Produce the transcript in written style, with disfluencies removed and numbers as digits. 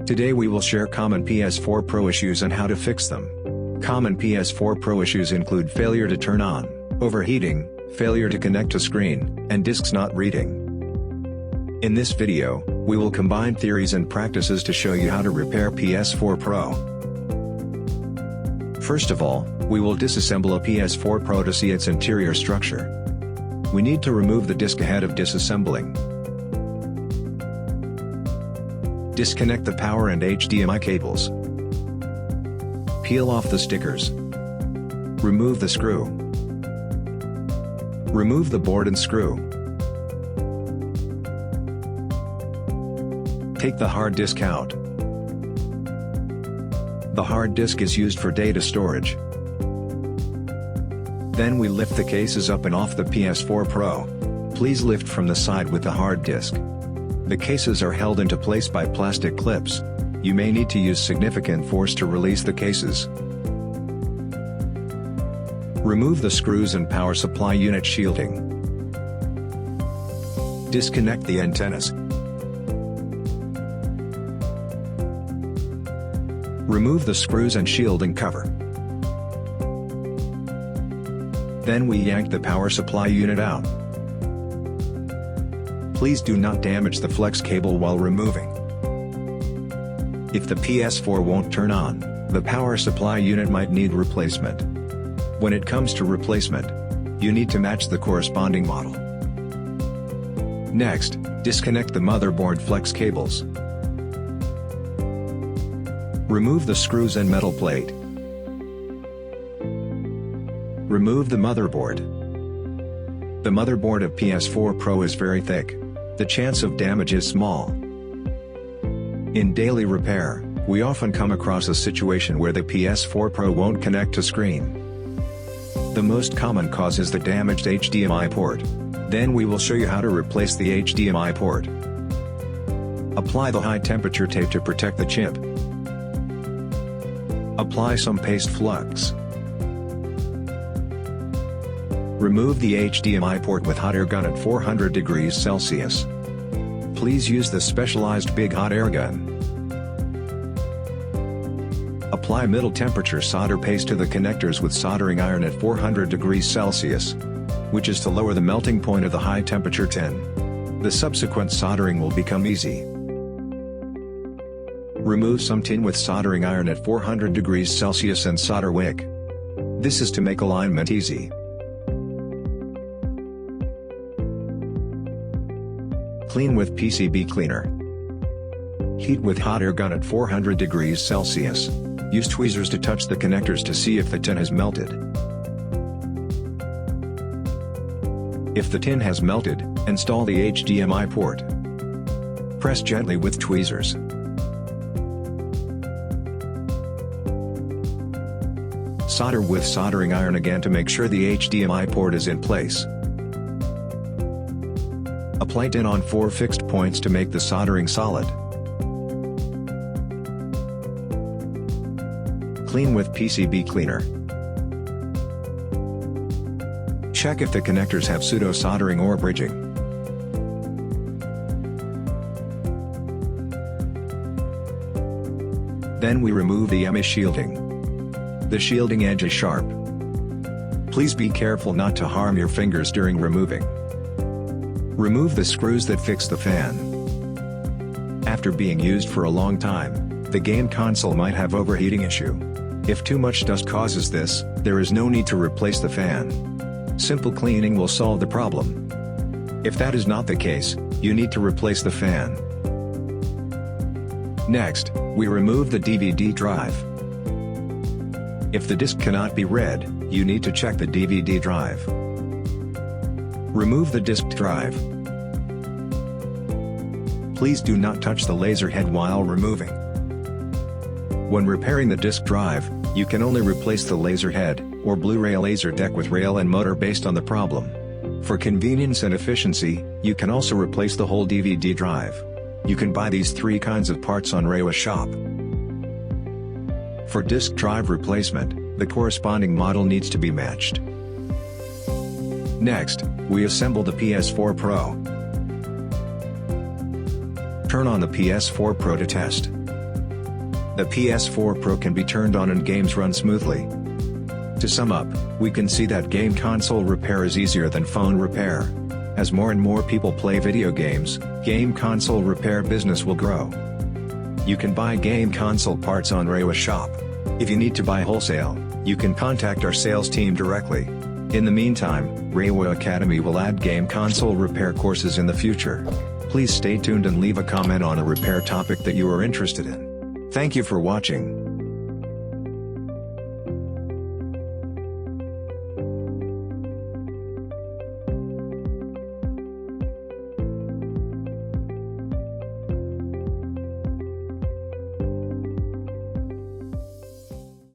Today we will share common PS4 Pro issues and how to fix them. Common PS4 Pro issues include failure to turn on, overheating, failure to connect to screen, and disks not reading. In this video, we will combine theories and practices to show you how to repair PS4 Pro. First of all, we will disassemble a PS4 Pro to see its interior structure. We need to remove the disk ahead of disassembling. Disconnect the power and HDMI cables. Peel off the stickers. Remove the screw. Remove the board and screw. Take the hard disk out. The hard disk is used for data storage. Then we lift the cases up and off the PS4 Pro. Please lift from the side with the hard disk. The cases are held into place by plastic clips. You may need to use significant force to release the cases. Remove the screws and power supply unit shielding. Disconnect the antennas. Remove the screws and shielding cover. Then we yank the power supply unit out. Please do not damage the flex cable while removing. If the PS4 won't turn on, the power supply unit might need replacement. When it comes to replacement, you need to match the corresponding model. Next, disconnect the motherboard flex cables. Remove the screws and metal plate. Remove the motherboard. The motherboard of PS4 Pro is very thick. The chance of damage is small. In daily repair, we often come across a situation where the PS4 Pro won't connect to screen. The most common cause is the damaged HDMI port. Then we will show you how to replace the HDMI port. Apply the high temperature tape to protect the chip. Apply some paste flux. Remove the HDMI port with hot air gun at 400 degrees Celsius. Please use the specialized big hot air gun. Apply middle temperature solder paste to the connectors with soldering iron at 400 degrees Celsius, which is to lower the melting point of the high temperature tin. The subsequent soldering will become easy. Remove some tin with soldering iron at 400 degrees Celsius and solder wick. This is to make alignment easy. Clean with PCB cleaner. Heat with hot air gun at 400 degrees Celsius. Use tweezers to touch the connectors to see if the tin has melted. If the tin has melted, install the HDMI port. Press gently with tweezers. Solder with soldering iron again to make sure the HDMI port is in place. Apply tin on 4 fixed points to make the soldering solid. Clean with PCB cleaner. Check if the connectors have pseudo-soldering or bridging. Then we remove the MA shielding. The shielding edge is sharp. Please be careful not to harm your fingers during removing. Remove the screws that fix the fan. After being used for a long time, the game console might have overheating issue. If too much dust causes this, there is no need to replace the fan. Simple cleaning will solve the problem. If that is not the case, you need to replace the fan. Next, we remove the DVD drive. If the disc cannot be read, you need to check the DVD drive. Remove the disk drive. Please do not touch the laser head while removing. When repairing the disk drive, you can only replace the laser head, or Blu-ray laser deck with rail and motor based on the problem. For convenience and efficiency, you can also replace the whole DVD drive. You can buy these 3 kinds of parts on Reiwa shop. For disk drive replacement, the corresponding model needs to be matched. Next, we assemble the PS4 Pro. Turn on the PS4 Pro to test. The PS4 Pro can be turned on and games run smoothly. To sum up, we can see that game console repair is easier than phone repair. As more and more people play video games, game console repair business will grow. You can buy game console parts on Reiwa Shop. If you need to buy wholesale, you can contact our sales team directly. In the meantime, Reiwa Academy will add game console repair courses in the future. Please stay tuned and leave a comment on a repair topic that you are interested in. Thank you for watching.